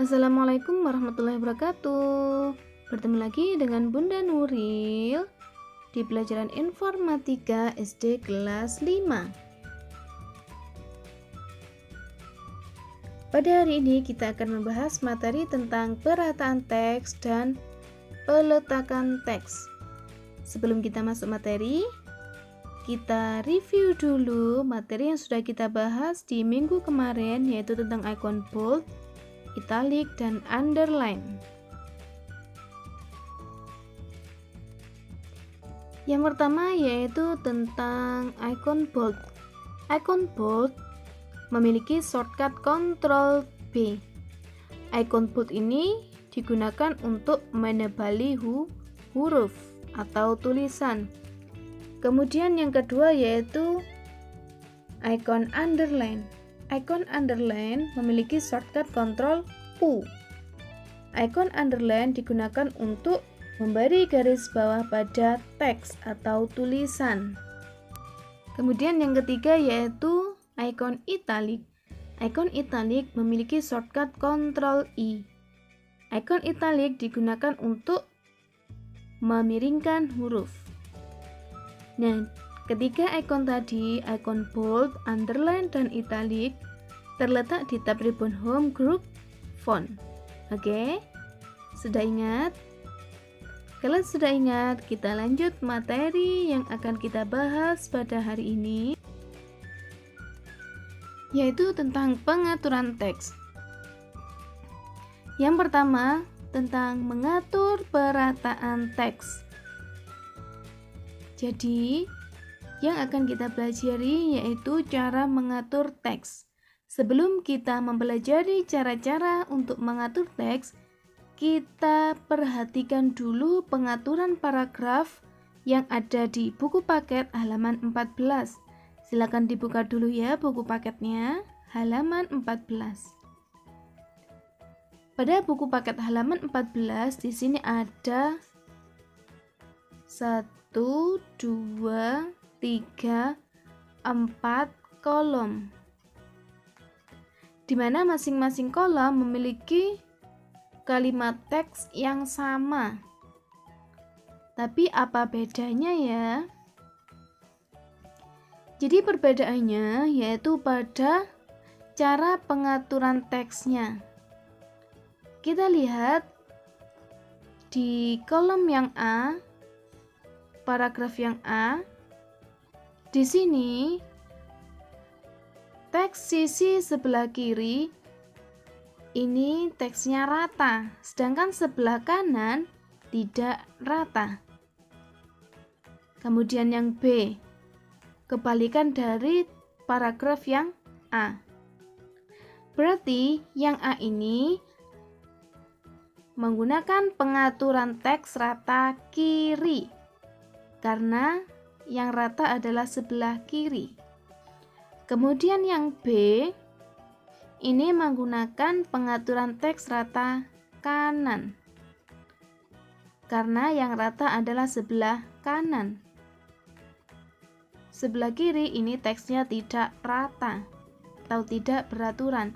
Assalamualaikum warahmatullahi wabarakatuh. Bertemu lagi dengan Bunda Nuril di pelajaran informatika SD kelas 5. Pada hari ini kita akan membahas materi tentang perataan teks dan peletakan teks. Sebelum kita masuk materi, kita review dulu materi yang sudah kita bahas di minggu kemarin, yaitu tentang icon bold, italic, dan underline. Yang pertama yaitu tentang icon bold. Icon bold memiliki shortcut Ctrl B. Icon bold ini digunakan untuk menebali huruf atau tulisan. Kemudian yang kedua yaitu icon underline. Icon underline memiliki shortcut Ctrl U. Icon underline digunakan untuk memberi garis bawah pada teks atau tulisan. Kemudian yang ketiga yaitu icon italic. Icon italic memiliki shortcut Ctrl I. Icon italic digunakan untuk memiringkan huruf. Nah, ketiga icon tadi, icon bold, underline, dan italic, terletak di tab ribbon home group font. Oke, sudah ingat? Kalau sudah ingat, kita lanjut materi yang akan kita bahas pada hari ini, yaitu tentang pengaturan teks. Yang pertama, tentang mengatur perataan teks. Jadi, yang akan kita pelajari yaitu cara mengatur teks. Sebelum kita mempelajari cara-cara untuk mengatur teks, kita perhatikan dulu pengaturan paragraf yang ada di buku paket halaman 14. Silakan dibuka dulu ya buku paketnya, halaman 14. Pada buku paket halaman 14 di sini ada 1, 2, 3, 4 kolom, di mana masing-masing kolom memiliki kalimat teks yang sama. Tapi apa bedanya ya? Jadi perbedaannya yaitu pada cara pengaturan teksnya. Kita lihat di kolom yang A, paragraf yang A, di sini teks sisi sebelah kiri ini teksnya rata, sedangkan sebelah kanan tidak rata. Kemudian yang B, kebalikan dari paragraf yang A. Berarti yang A ini menggunakan pengaturan teks rata kiri, karena yang rata adalah sebelah kiri. Kemudian yang B ini menggunakan pengaturan teks rata kanan, karena yang rata adalah sebelah kanan. Sebelah kiri ini teksnya tidak rata atau tidak beraturan.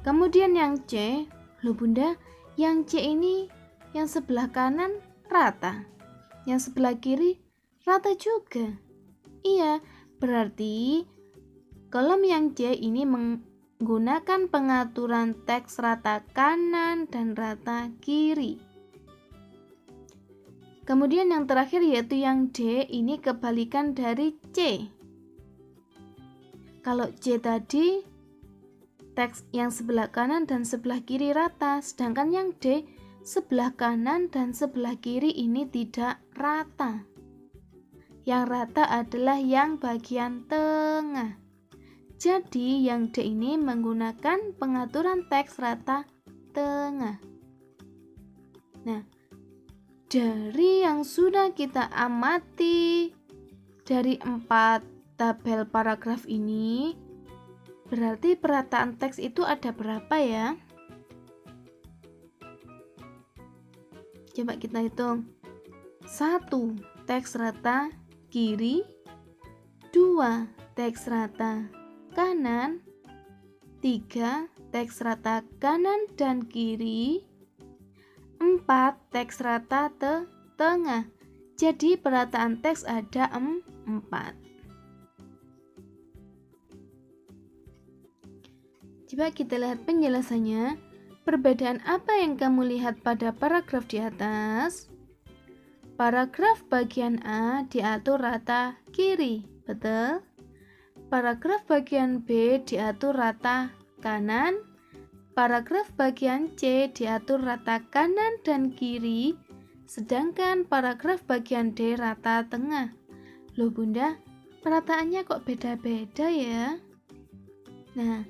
Kemudian yang C, loh Bunda, yang C ini yang sebelah kanan rata, yang sebelah kiri rata juga. Iya, berarti kolom yang C ini menggunakan pengaturan teks rata kanan dan rata kiri. Kemudian yang terakhir yaitu yang D, ini kebalikan dari C. Kalau C tadi teks yang sebelah kanan dan sebelah kiri rata, sedangkan yang D sebelah kanan dan sebelah kiri ini tidak rata. Yang rata adalah yang bagian tengah. Jadi yang D ini menggunakan pengaturan teks rata tengah. Nah, dari yang sudah kita amati dari 4 tabel paragraf ini, berarti perataan teks itu ada berapa ya? Coba kita hitung. 1, teks rata kiri. 2, teks rata kanan. 3, teks rata kanan dan kiri. 4. Teks rata tengah. Jadi perataan teks ada 4. Coba kita lihat penjelasannya. Perbedaan apa yang kamu lihat pada paragraf di atas? Paragraf bagian A diatur rata kiri, betul? Paragraf bagian B diatur rata kanan. Paragraf bagian C diatur rata kanan dan kiri, sedangkan paragraf bagian D rata tengah. Loh Bunda, perataannya kok beda-beda ya? Nah,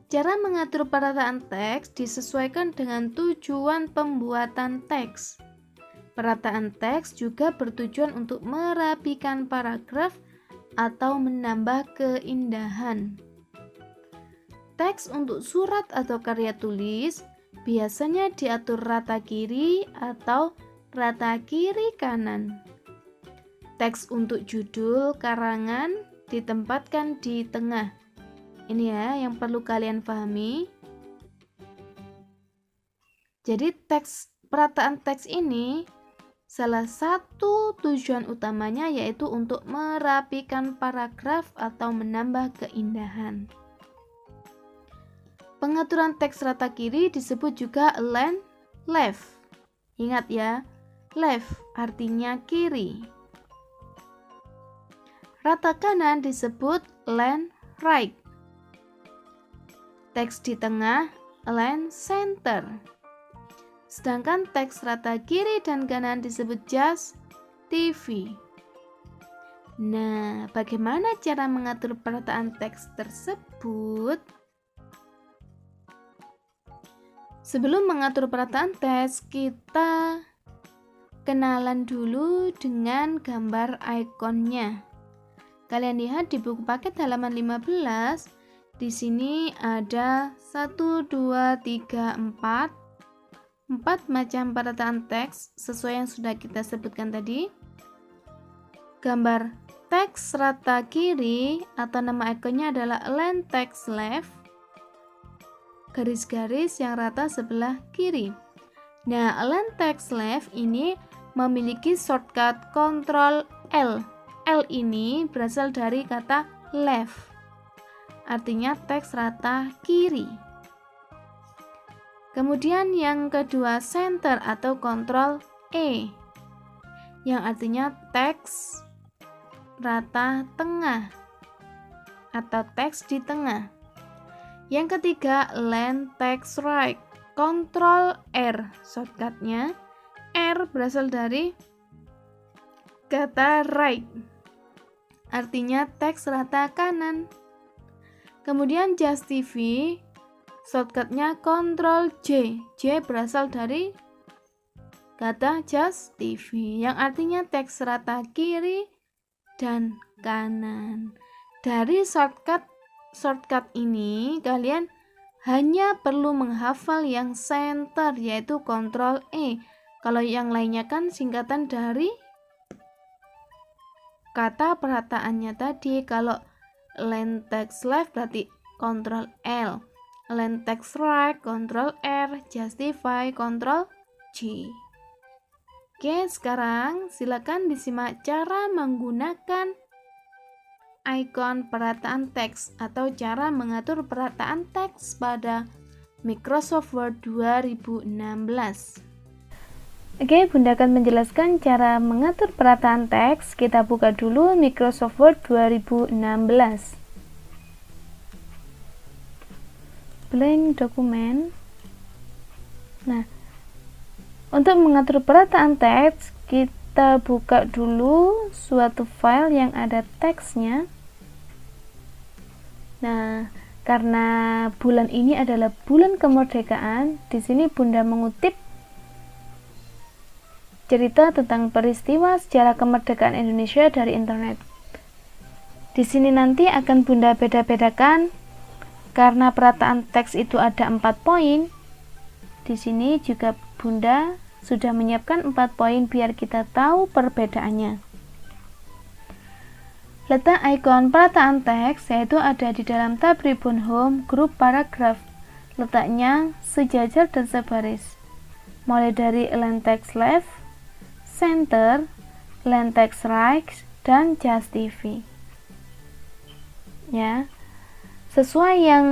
cara mengatur perataan teks disesuaikan dengan tujuan pembuatan teks. Perataan teks juga bertujuan untuk merapikan paragraf atau menambah keindahan. Teks untuk surat atau karya tulis biasanya diatur rata kiri atau rata kiri kanan. Teks untuk judul karangan ditempatkan di tengah. Ini ya yang perlu kalian pahami. Jadi perataan teks ini salah satu tujuan utamanya yaitu untuk merapikan paragraf atau menambah keindahan. Pengaturan teks rata kiri disebut juga align left. Ingat ya, left artinya kiri. Rata kanan disebut align right. Teks di tengah align center. Sedangkan teks rata kiri dan kanan disebut just TV. Nah, bagaimana cara mengatur perataan teks tersebut? Sebelum mengatur perataan teks, kita kenalan dulu dengan gambar ikonnya. Kalian lihat di buku paket halaman 15, di sini ada 1, 2, 3, 4 macam perataan teks sesuai yang sudah kita sebutkan tadi. Gambar teks rata kiri atau nama ikonnya adalah align text left. Garis-garis yang rata sebelah kiri. Nah, align text left ini memiliki shortcut Ctrl L. L ini berasal dari kata left. Artinya teks rata kiri. Kemudian yang kedua center atau Ctrl E. Yang artinya teks rata tengah atau teks di tengah. Yang ketiga, align text right. Ctrl R shortcutnya. R berasal dari kata right. Artinya teks rata kanan. Kemudian just TV shortcutnya Ctrl J. J berasal dari kata just TV yang artinya teks rata kiri dan kanan. Dari shortcut ini kalian hanya perlu menghafal yang center yaitu Ctrl E. Kalau yang lainnya kan singkatan dari kata perataannya tadi. Kalau align text left berarti Ctrl L, align text right Ctrl R, justify Ctrl G. Oke, sekarang silakan disimak cara menggunakan ikon perataan teks atau cara mengatur perataan teks pada Microsoft Word 2016. Oke, Bunda akan menjelaskan cara mengatur perataan teks. Kita buka dulu Microsoft Word 2016. Blank dokumen. Nah, untuk mengatur perataan teks, kita buka dulu suatu file yang ada teksnya. Nah, karena bulan ini adalah bulan kemerdekaan, di sini Bunda mengutip cerita tentang peristiwa sejarah kemerdekaan Indonesia dari internet. Di sini nanti akan Bunda beda-bedakan karena perataan teks itu ada 4 poin. Di sini juga Bunda sudah menyiapkan 4 poin biar kita tahu perbedaannya. Letak ikon perataan teks yaitu ada di dalam tab ribbon home grup paragraf. letaknya sejajar dan sebaris, mulai dari align text left, center, align text right, dan justify. Ya, sesuai yang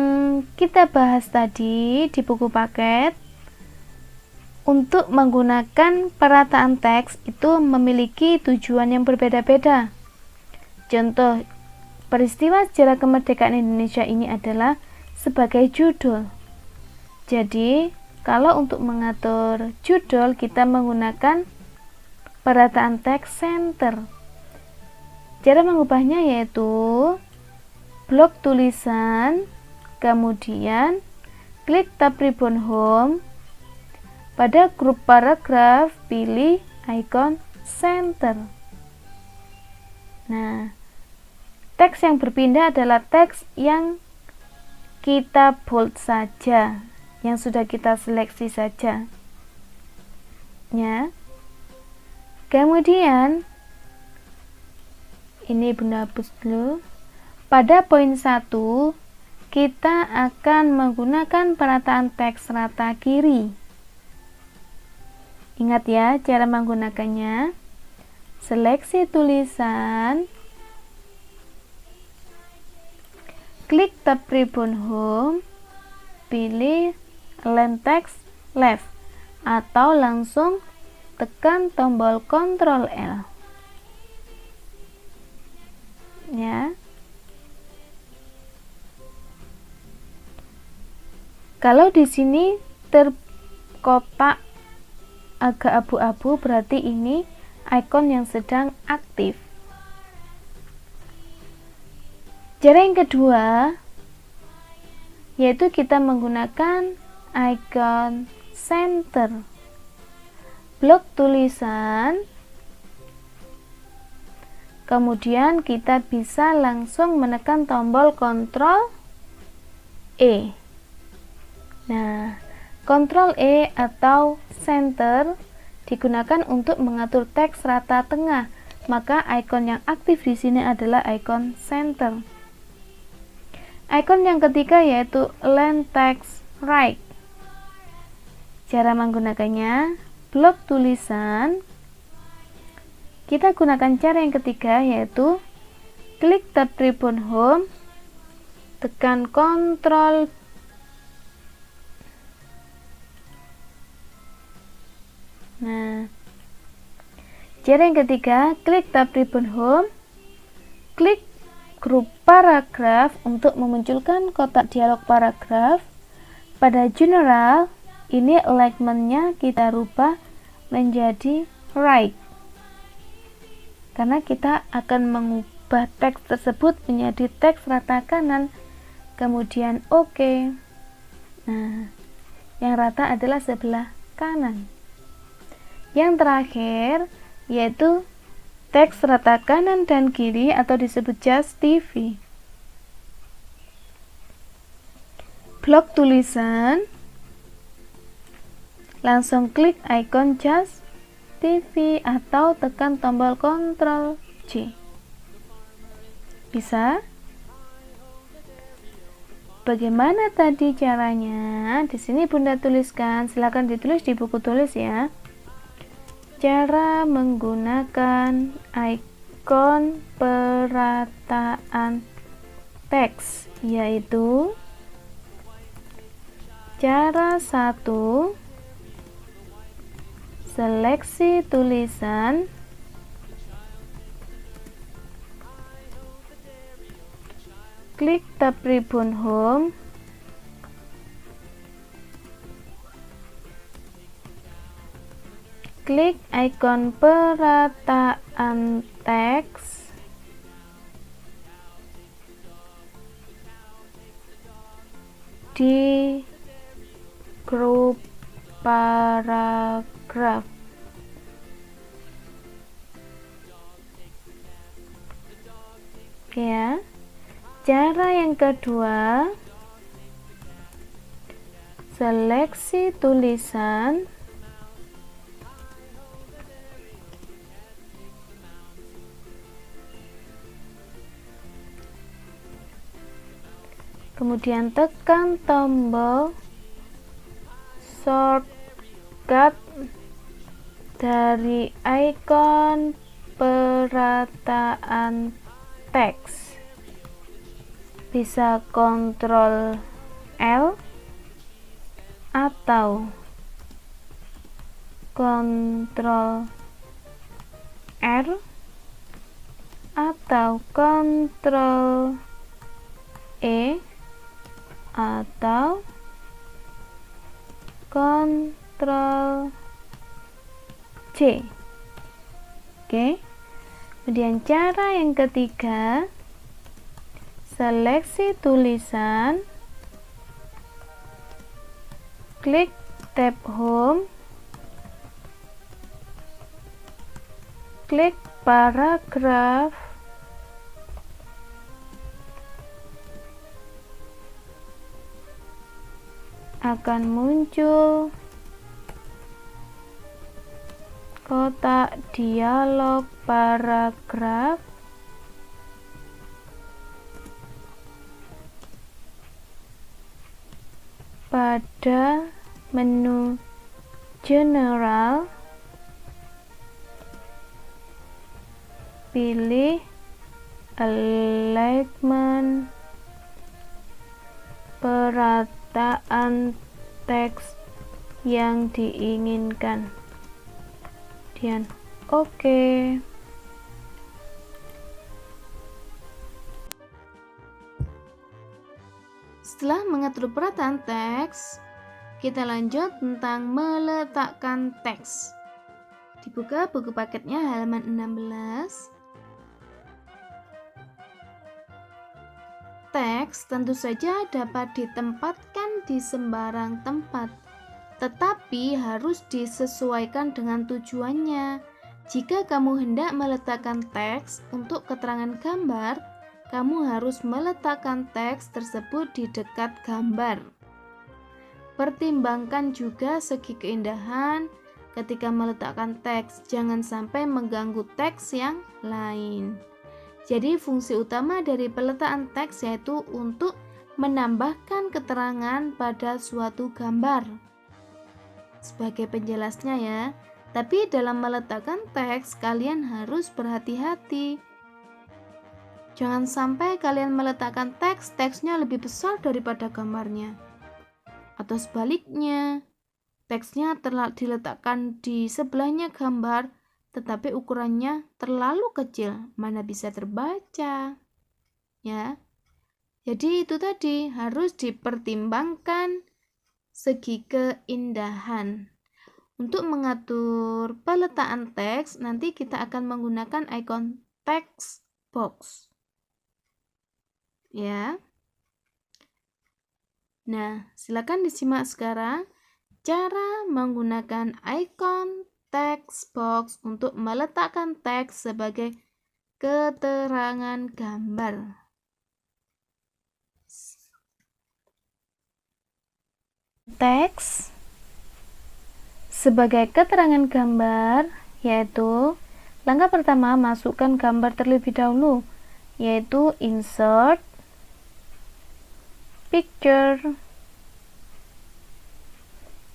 kita bahas tadi di buku paket, untuk menggunakan perataan teks itu memiliki tujuan yang berbeda-beda. Contoh, peristiwa sejarah kemerdekaan Indonesia ini adalah sebagai judul. Jadi, kalau untuk mengatur judul, kita menggunakan perataan teks center. Cara mengubahnya yaitu blok tulisan, kemudian klik tab ribbon home. Pada grup paragraf, pilih icon center. Nah, teks yang berpindah adalah teks yang kita bold saja, yang sudah kita seleksi saja. Ya. Kemudian, ini Bunda hapus dulu. Pada poin 1, kita akan menggunakan perataan teks rata kiri. Ingat ya cara menggunakannya. Seleksi tulisan, klik tab ribbon home, pilih align text left, atau langsung tekan tombol Ctrl L. Ya. Kalau di sini terkotak agak abu-abu, berarti ini icon yang sedang aktif. Cara yang kedua yaitu kita menggunakan icon center. Blok tulisan, kemudian kita bisa langsung menekan tombol Ctrl E. Nah, Ctrl E atau center digunakan untuk mengatur teks rata tengah, maka icon yang aktif di sini adalah icon center. Icon yang ketiga yaitu align text right. Cara menggunakannya, blok tulisan, kita gunakan cara yang ketiga yaitu klik tab ribbon home, tekan Ctrl Nah, cara yang ketiga, klik tab ribbon home, klik grup paragraf untuk memunculkan kotak dialog paragraf. Pada general, ini alignment-nya kita rubah menjadi right, karena kita akan mengubah teks tersebut menjadi teks rata kanan, kemudian OK. Nah, yang rata adalah sebelah kanan. Yang terakhir yaitu teks rata kanan dan kiri atau disebut justify. Blok tulisan, langsung klik icon justify atau tekan tombol Ctrl J. Bisa? Bagaimana tadi caranya? Di sini Bunda tuliskan, silakan ditulis di buku tulis ya. Cara menggunakan icon perataan teks yaitu cara 1, seleksi tulisan, klik tab ribbon home, klik icon perataan teks, di grup paragraf. Ya. Cara yang kedua, seleksi tulisan, kemudian tekan tombol shortcut dari ikon perataan teks. Bisa Ctrl L atau Ctrl R atau Ctrl E atau Ctrl C. Oke. Kemudian cara yang ketiga, seleksi tulisan, klik tab home, klik paragraf, akan muncul kotak dialog paragraf. Pada menu general, pilih alignment perataan teks yang diinginkan. Kemudian oke. Setelah mengatur perataan teks, kita lanjut tentang meletakkan teks. Dibuka buku paketnya halaman 16. Teks tentu saja dapat ditempatkan di sembarang tempat, tetapi harus disesuaikan dengan tujuannya. Jika kamu hendak meletakkan teks untuk keterangan gambar, kamu harus meletakkan teks tersebut di dekat gambar. Pertimbangkan juga segi keindahan ketika meletakkan teks, jangan sampai mengganggu teks yang lain. Jadi fungsi utama dari peletakan teks yaitu untuk menambahkan keterangan pada suatu gambar. Sebagai penjelasnya ya, tapi dalam meletakkan teks kalian harus berhati-hati. Jangan sampai kalian meletakkan teksnya lebih besar daripada gambarnya. Atau sebaliknya, teksnya diletakkan di sebelahnya gambar, tetapi ukurannya terlalu kecil, mana bisa terbaca. Ya. Jadi itu tadi harus dipertimbangkan segi keindahan. Untuk mengatur peletakan teks, nanti kita akan menggunakan ikon text box. Ya. Nah, silakan disimak sekarang cara menggunakan ikon text box untuk meletakkan teks sebagai keterangan gambar. Teks sebagai keterangan gambar, yaitu langkah pertama, masukkan gambar terlebih dahulu, yaitu insert picture.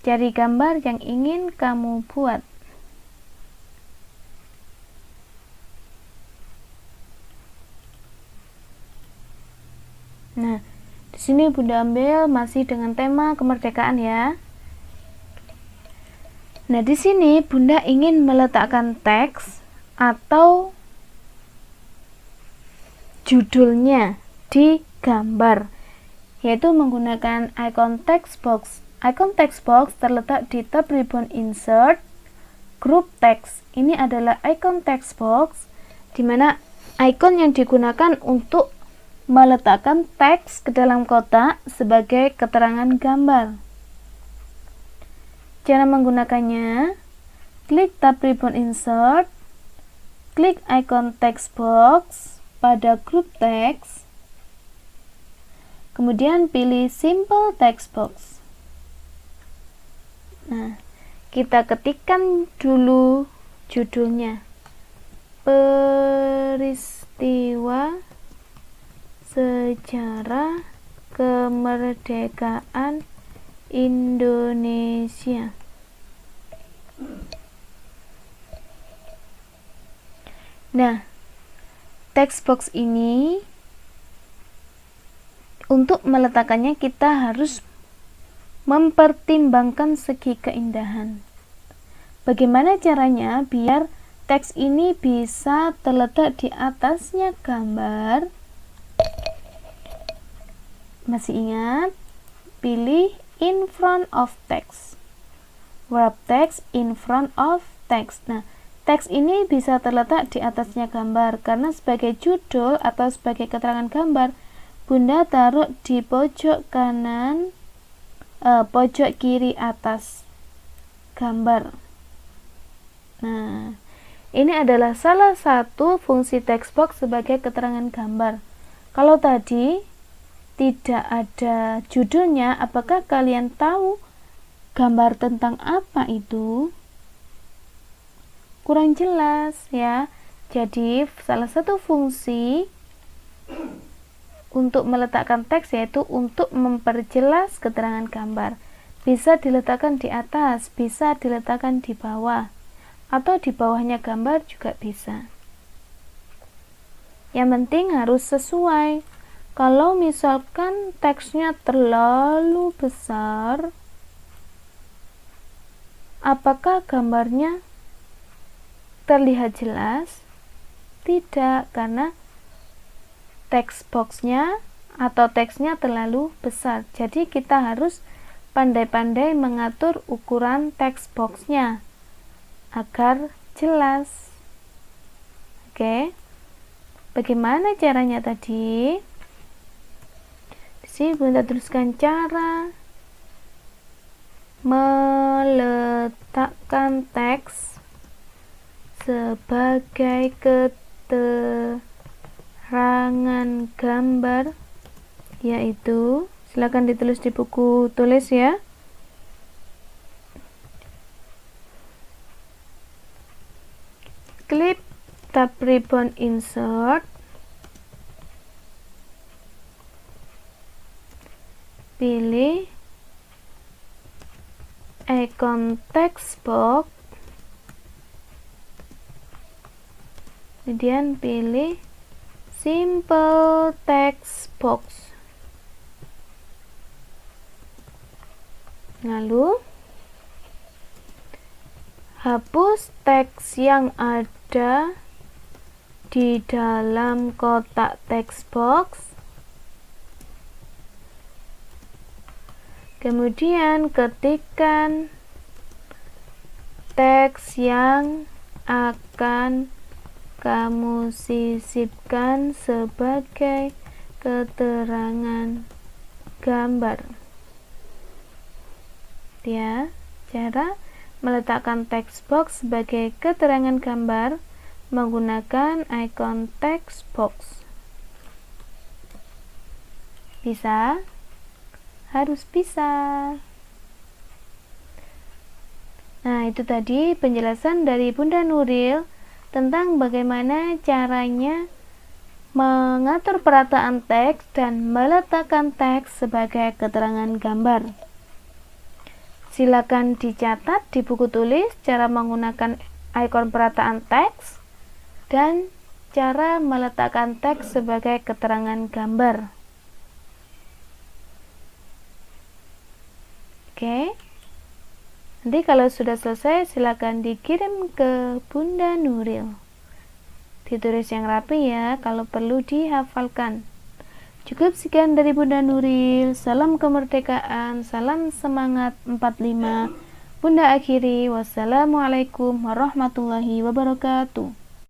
Cari gambar yang ingin kamu buat. Nah, di sini Bunda ambil masih dengan tema kemerdekaan ya. Nah, di sini Bunda ingin meletakkan teks atau judulnya di gambar, yaitu menggunakan ikon text box. Ikon text box terletak di tab ribbon insert group text. Ini adalah ikon text box di mana ikon yang digunakan untuk meletakkan teks ke dalam kotak sebagai keterangan gambar. Cara menggunakannya, klik tab ribbon insert, klik ikon text box pada group text, kemudian pilih simple text box. Nah, kita ketikkan dulu judulnya, peristiwa sejarah kemerdekaan Indonesia. Nah, text box ini untuk meletakkannya kita harus mempertimbangkan segi keindahan. Bagaimana caranya biar teks ini bisa terletak di atasnya gambar? Masih ingat? Pilih in front of text. Wrap text in front of text. Nah, teks ini bisa terletak di atasnya gambar karena sebagai judul atau sebagai keterangan gambar, Bunda taruh di pojok kanan, pojok kiri atas gambar. Nah, ini adalah salah satu fungsi text box sebagai keterangan gambar. Kalau tadi tidak ada judulnya, apakah kalian tahu gambar tentang apa itu? Kurang jelas ya. Jadi, salah satu fungsi untuk meletakkan teks yaitu untuk memperjelas keterangan gambar. Bisa diletakkan di atas, bisa diletakkan di bawah, atau di bawahnya gambar juga bisa. Yang penting harus sesuai. Kalau misalkan teksnya terlalu besar, apakah gambarnya terlihat jelas? Tidak, karena text boxnya atau teksnya terlalu besar. Jadi kita harus pandai-pandai mengatur ukuran text boxnya agar jelas. Oke. Bagaimana caranya tadi? Di sini Bunda tuliskan cara meletakkan teks sebagai keterangan gambar, yaitu silakan ditulis di buku tulis ya. Klik tab ribbon insert, pilih icon text box, kemudian pilih simple text box, lalu hapus teks yang ada di dalam kotak text box. Kemudian ketikkan teks yang akan kamu sisipkan sebagai keterangan gambar. Ya, cara meletakkan text box sebagai keterangan gambar menggunakan icon text box. Bisa? Harus bisa. Nah, itu tadi penjelasan dari Bunda Nuril tentang bagaimana caranya mengatur perataan teks dan meletakkan teks sebagai keterangan gambar. Silakan dicatat di buku tulis cara menggunakan ikon perataan teks dan cara meletakkan teks sebagai keterangan gambar. Oke. Nanti kalau sudah selesai silakan dikirim ke Bunda Nuril. Ditulis yang rapi ya, kalau perlu dihafalkan. Cukup sekian dari Bunda Nuril. Salam kemerdekaan, salam semangat 45. Bunda akhiri, wassalamualaikum warahmatullahi wabarakatuh.